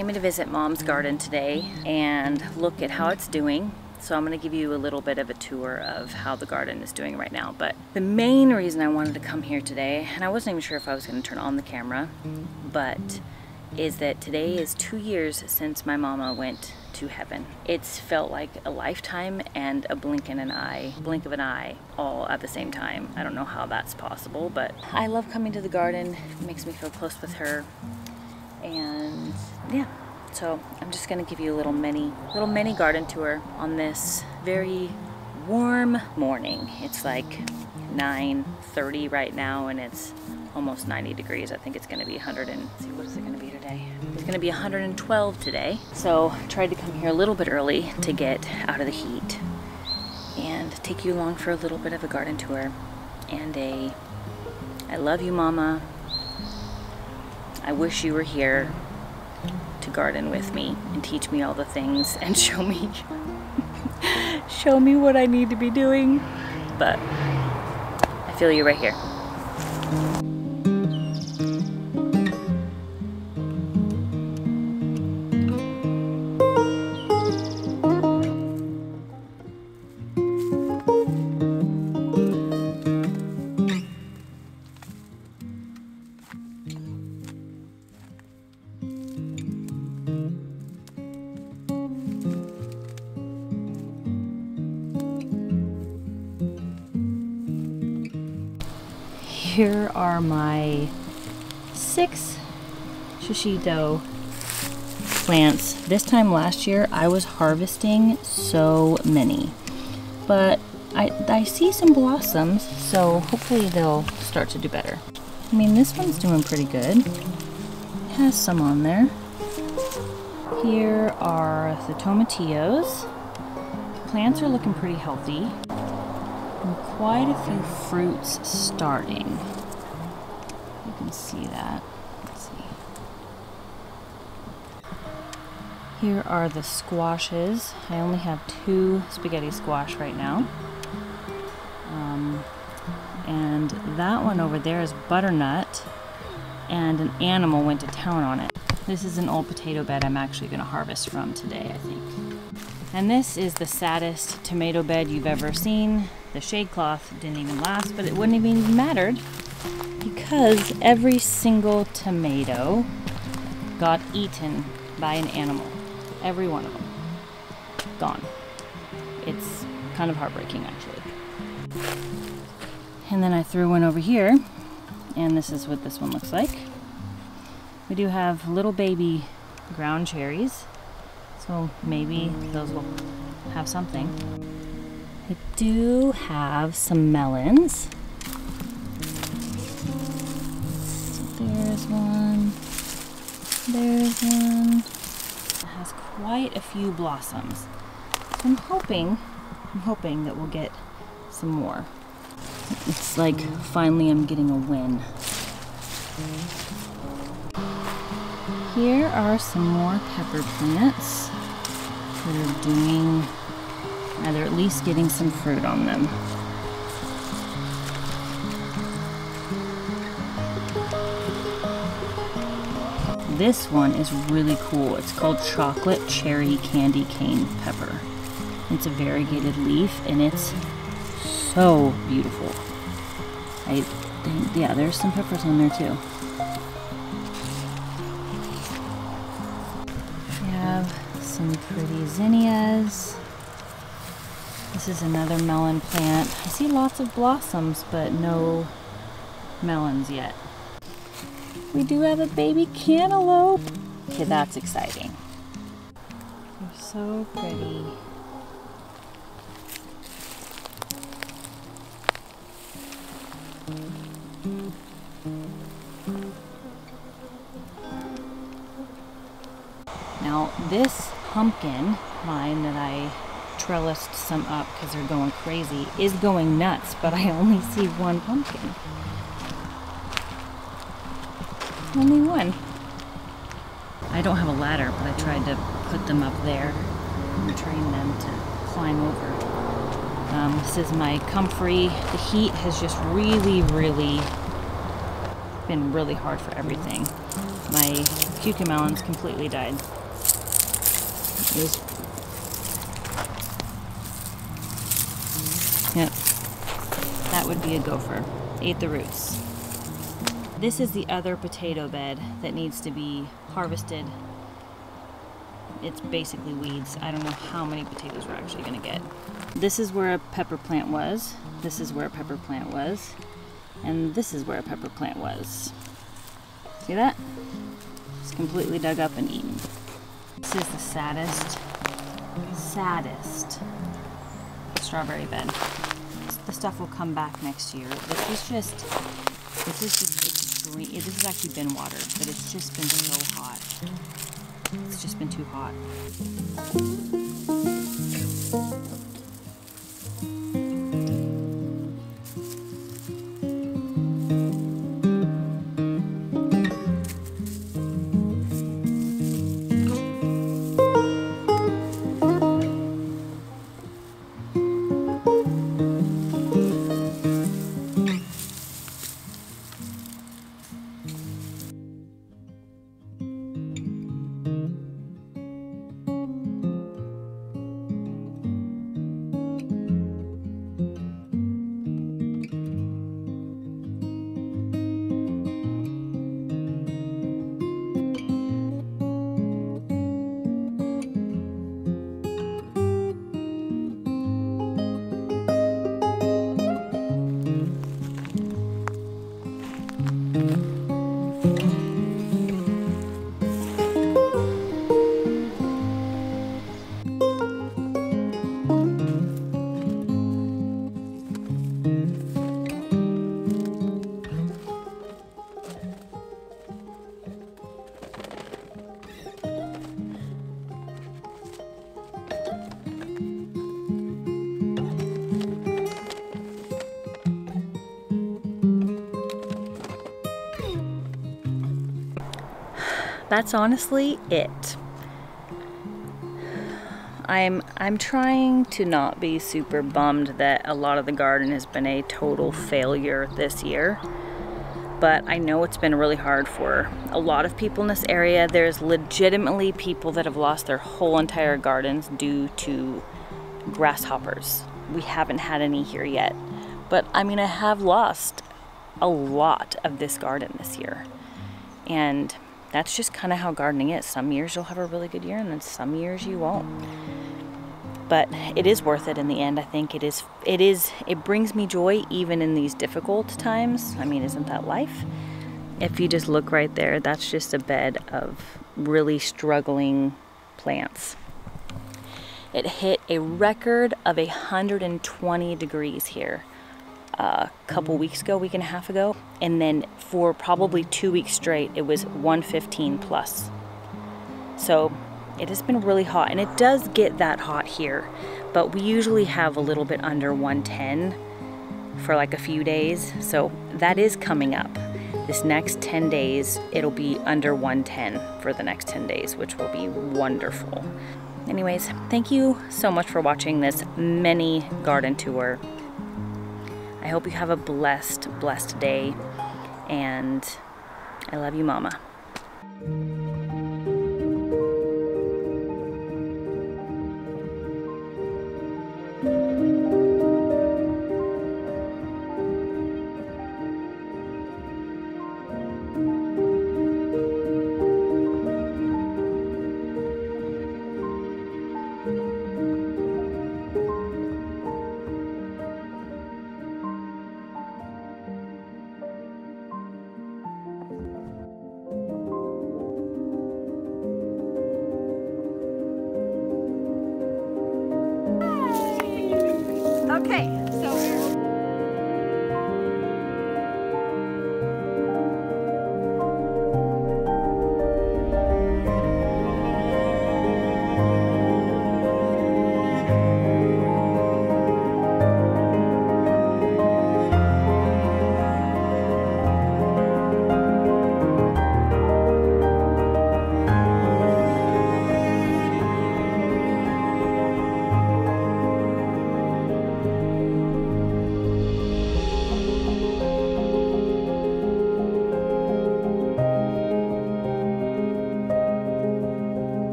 came in to visit Mom's garden today and look at how it's doing. So I'm going to give you a little bit of a tour of how the garden is doing right now. But the main reason I wanted to come here today, and I wasn't even sure if I was going to turn on the camera, but is that today is 2 years since my mama went to heaven. It's felt like a lifetime and a blink of an eye all at the same time. I don't know how that's possible, but I love coming to the garden. It makes me feel close with her. And yeah, so I'm just gonna give you a little mini garden tour on this very warm morning. It's like 9:30 right now and it's almost 90 degrees. I think it's gonna be 100 and see, what is it gonna be today? It's gonna be 112 today. So I tried to come here a little bit early to get out of the heat and take you along for a little bit of a garden tour and a I love you, Mama. I wish you were here to garden with me and teach me all the things and show me what I need to be doing. But I feel you right here. Here are my 6 shishito plants. This time last year I was harvesting so many, but I see some blossoms, so hopefully they'll start to do better. I mean, this one's doing pretty good. It has some on there. Here are the tomatillos. The plants are looking pretty healthy. And quite a few fruits starting. You can see that. Let's see. Here are the squashes. I only have 2 spaghetti squash right now. And that one over there is butternut, and an animal went to town on it. This is an old potato bed I'm actually going to harvest from today, I think. And this is the saddest tomato bed you've ever seen. The shade cloth didn't even last, but it wouldn't have even mattered because every single tomato got eaten by an animal. Every one of them. Gone. It's kind of heartbreaking, actually. And then I threw one over here, and this is what this one looks like. We do have little baby ground cherries, so maybe those will have something. I do have some melons. So there's one. There's one. It has quite a few blossoms. So I'm hoping that we'll get some more. It's like finally I'm getting a win. Here are some more pepper plants that are doing, they're at least getting some fruit on them. This one is really cool. It's called chocolate cherry candy cane pepper. It's a variegated leaf and it's so beautiful. I think, yeah, there's some peppers on there too. We have some pretty zinnias. This is another melon plant. I see lots of blossoms, but no melons yet. We do have a baby cantaloupe. Okay, that's exciting. They're so pretty. Now this pumpkin vine that I trellised some up because they're going crazy is going nuts, but I only see one pumpkin. Only one. I don't have a ladder, but I tried to put them up there and train them to climb over. This is my comfrey. The heat has just really been really hard for everything. My cucumber melons completely died. Yep, that would be a gopher. Ate the roots. This is the other potato bed that needs to be harvested. It's basically weeds. I don't know how many potatoes we're actually gonna get. This is where a pepper plant was. This is where a pepper plant was. And this is where a pepper plant was. See that? It's completely dug up and eaten. This is the saddest strawberry bed. The stuff will come back next year. This is extreme. This has actually been watered, but it's just been so hot. It's just been too hot. That's honestly it. I'm trying to not be super bummed that a lot of the garden has been a total failure this year, but I know it's been really hard for a lot of people in this area. There's legitimately people that have lost their whole entire gardens due to grasshoppers. We haven't had any here yet, but I mean, I have lost a lot of this garden this year, and that's just kind of how gardening is. Some years you'll have a really good year, and then some years you won't. But it is worth it in the end. I think it is. It brings me joy even in these difficult times. I mean, isn't that life? If you just look right there, that's just a bed of really struggling plants. It hit a record of 120 degrees here a couple weeks ago, week and a half ago, and then for probably 2 weeks straight it was 115 plus. So it has been really hot, and it does get that hot here, but we usually have a little bit under 110 for like a few days, so that is coming up. This next 10 days it'll be under 110 for the next 10 days, which will be wonderful. Anyways, thank you so much for watching this mini garden tour. I hope you have a blessed day, and I love you, Mama. Okay.